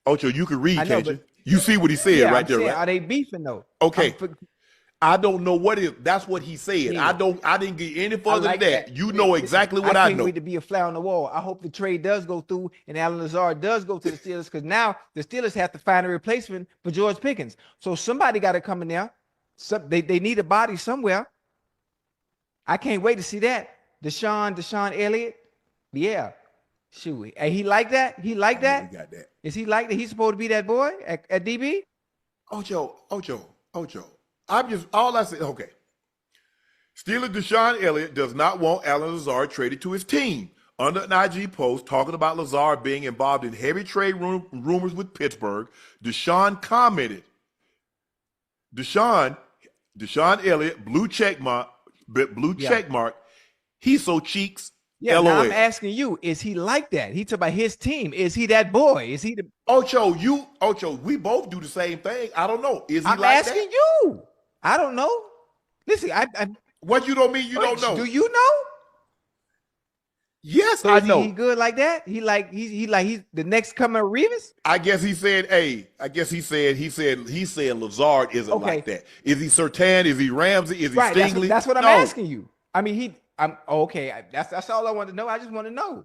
Ocho, you can read, I know, can't you? but You see what he said yeah, right I'm there, saying, right? are they beefing though? Okay. I don't know what is. That's what he said. Yeah. I didn't get any I further like than that. that. You know exactly what I can't know. wait to be a fly on the wall. I hope the trade does go through and Allen Lazard does go to the Steelers, because now the Steelers have to find a replacement for George Pickens. So somebody got to come in there. They need a body somewhere. I can't wait to see that. Deshaun Elliott. Yeah. Shoot. Hey, he like that? He like that? He got that. Is he like that? He's supposed to be that boy at DB? Ocho. All I said, okay. Steelers Deshaun Elliott does not want Allen Lazard traded to his team. Under an IG post talking about Lazard being involved in heavy trade rumors with Pittsburgh, Deshaun commented, Deshaun Elliott, blue check mark, he's so cheeks. Yeah, now I'm asking you, is he like that? He talk about his team. Is he that boy? Is he the Ocho, we both do the same thing. I don't know. Is he I'm like asking that? you. I don't know. Listen, I what you don't mean you don't know? Do you know? Yes, so I know. He good like that? He's the next coming Revis? I guess he said, he said Lazard isn't like that. Is he Surtain? Is he Ramsey? Is he Stingley? That's what I'm asking you. I mean, I'm okay. That's all I want to know. I just want to know.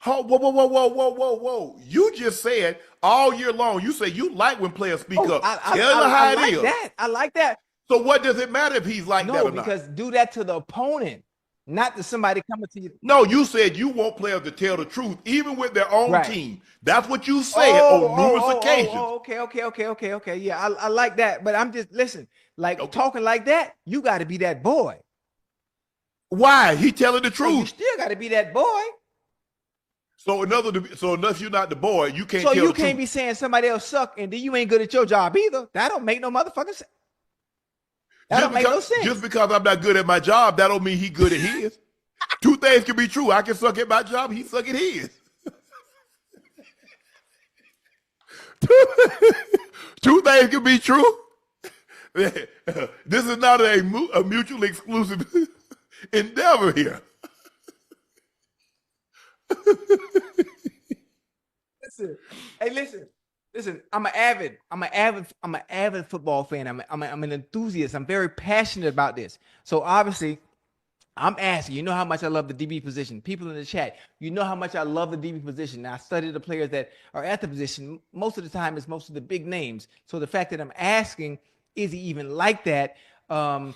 Whoa. You just said all year long, you say you like when players speak up. I like that. So what does it matter if he's like that or not? No, because do that to the opponent, not to somebody coming to you. No, you said you want players to tell the truth, even with their own team. That's what you said on numerous occasions. Okay. Yeah, I like that. But I'm just, listen, talking like that, you got to be that boy. Why? He telling the truth. You still got to be that boy. So unless you're not the boy, you can't tell the truth. So you can't be saying somebody else suck and then you ain't good at your job either. That don't make no motherfucking sense. That don't make no sense. Just because I'm not good at my job, that don't mean he good at his. Two things can be true. I can suck at my job, he suck at his. Two things can be true. This is not a mutually exclusive endeavor here. Listen. I'm an avid football fan. I'm an enthusiast. I'm very passionate about this. So obviously, I'm asking. You know how much I love the DB position. People in the chat, you know how much I love the DB position. Now, I study the players that are at the position. Most of the time, it's most of the big names. So the fact that I'm asking, is he even like that? I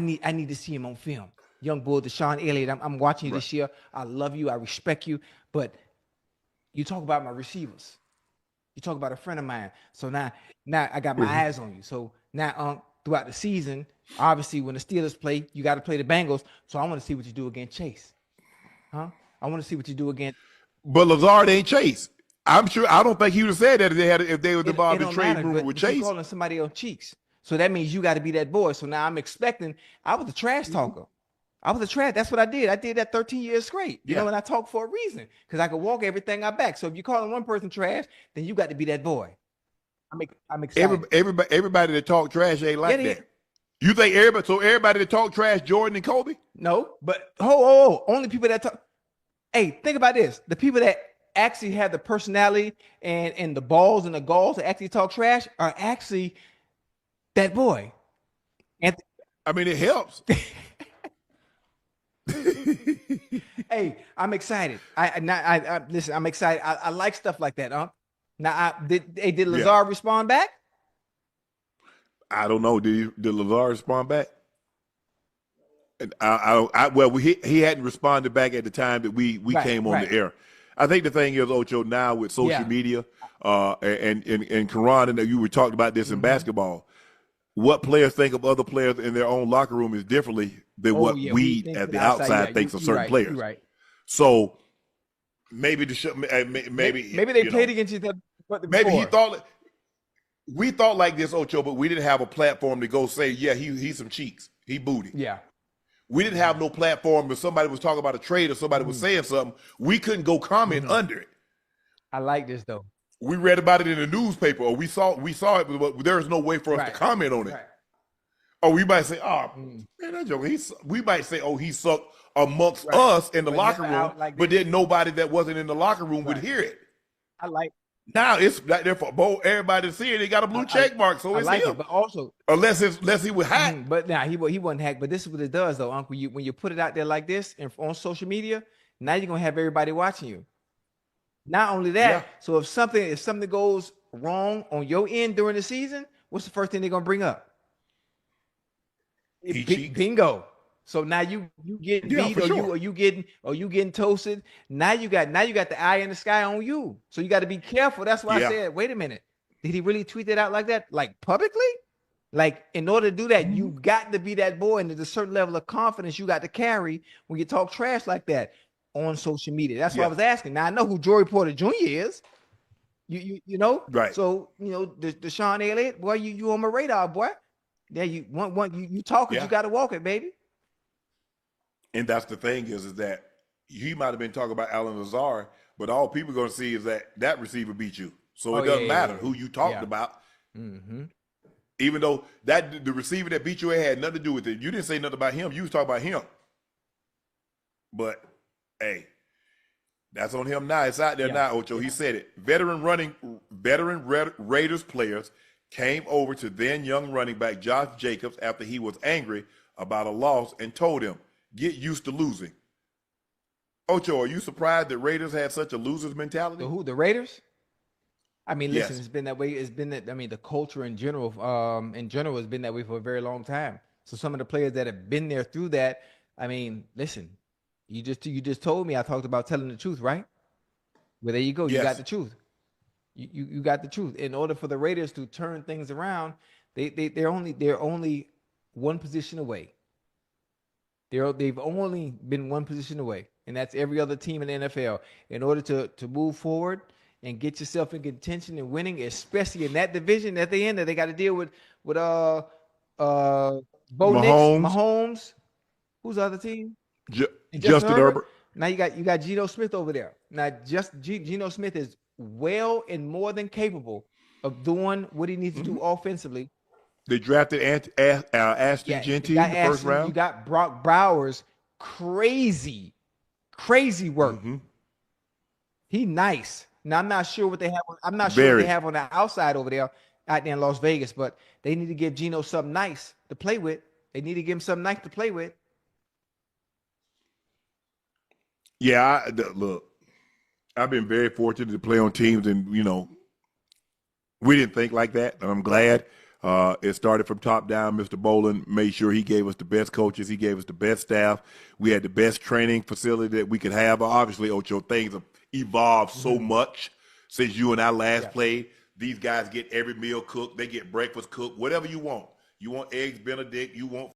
need to see him on film. Young bull, Deshaun Elliott. I'm watching you this year. I love you. I respect you. But you talk about my receivers. You talk about a friend of mine. So now I got my eyes on you. So now throughout the season, obviously when the Steelers play, you got to play the Bengals. So I want to see what you do against Chase. I want to see what you do against. But Lazard ain't Chase. I'm sure. I don't think he would have said that if they were involved in trade rumor with Chase. You're calling somebody on cheeks. So that means you got to be that boy. So now I'm expecting. I was a trash talker. That's what I did. I did that 13 years straight. You know, and I talk for a reason because I could walk everything I back. So if you're calling one person trash, then you got to be that boy. I'm excited. Everybody that talk trash ain't like that. You think everybody that talk trash, Jordan and Kobe? No, but only people that talk. Hey, think about this. The people that actually have the personality and the balls and the galls to actually talk trash are actually that boy. And I mean, it helps. Hey, I'm excited. I listen. I'm excited. I like stuff like that, huh? Now, did Lazard respond back? I don't know. Did Lazard respond back? And he hadn't responded back at the time that we came on the air. I think the thing is, Ocho, now with social media, and Karan, and you were talking about this in basketball. What players think of other players in their own locker room is differently than what we at the outside thinks of certain players. Right. So maybe they played against each other. Maybe we thought like this, Ocho, but we didn't have a platform to go say, he's some cheeks. He booty. Yeah. We didn't have no platform. If somebody was talking about a trade or somebody was saying something, we couldn't go comment under it. I like this though. We read about it in the newspaper, or we saw it, but there is no way for us to comment on it. Right. Or we might say, man, that joke. We might say, he sucked amongst us in the locker room, but then nobody that wasn't in the locker room would hear it. I like Now it's right there for both everybody to see it. He got a blue check mark, so I it's like him. it, but also, Unless he was hacked. but now he wasn't hacked. But this is what it does, though, Uncle. When you put it out there like this and on social media, now you're gonna have everybody watching you. Not only that, Yeah. so if something goes wrong on your end during the season, what's the first thing they're gonna bring up? He cheats. Bingo. So now you getting Yeah, beat, for or sure. you getting toasted. Now you got the eye in the sky on you. So you got to be careful. That's why Yeah. I said, wait a minute, did he really tweet that out like that, like publicly? Like, in order to do that, you got to be that boy, and there's a certain level of confidence you got to carry when you talk trash like that on social media. That's why I Yeah. was asking. Now I know who Joey Porter Jr. is. You know, Right. So the Sean Elliott boy, you on my radar, boy. Yeah, you talk it, Yeah. you got to walk it, baby. And that's the thing is that he might have been talking about Allen Lazard, but all people are going to see is that receiver beat you. So it doesn't matter who you talked about. Mm-hmm. Even though the receiver that beat you had nothing to do with it. You didn't say nothing about him. You was talking about him. But, hey, that's on him now. It's out there now, Ocho. He said it. Veteran Raiders players came over to then young running back Josh Jacobs after he was angry about a loss and told him, get used to losing. Ocho, are you surprised that Raiders had such a loser's mentality? The Raiders? I mean, listen, Yes. It's been that way. It's been that. I mean, the culture in general has been that way for a very long time. So some of the players that have been there through that, I mean, listen, you just told me I talked about telling the truth, right? Well, there you go. You Yes. got the truth. You got the truth. In order for the Raiders to turn things around, they're only one position away. They've only been one position away, and that's every other team in the NFL. In order to move forward and get yourself in contention and winning, especially in that division at the end that they got to deal with Bo Nix, Mahomes. Who's the other team? Justin Herbert. Now you got Geno Smith over there. Now Geno Smith is well and more than capable of doing what he needs to do offensively. They drafted Ashton Genty in the first round. You got Brock Bowers, crazy work. He nice. Now I'm not sure what they have. I'm not sure what they have on the outside over there out there in Las Vegas, but they need to give Geno something nice to play with. They need to give him something nice to play with. Yeah, look, I've been very fortunate to play on teams, and we didn't think like that, and I'm glad. It started from top down. Mr. Bolin made sure he gave us the best coaches. He gave us the best staff. We had the best training facility that we could have. Obviously, Ocho, things have evolved so much since you and I last played. These guys get every meal cooked. They get breakfast cooked, whatever you want. You want eggs Benedict. You want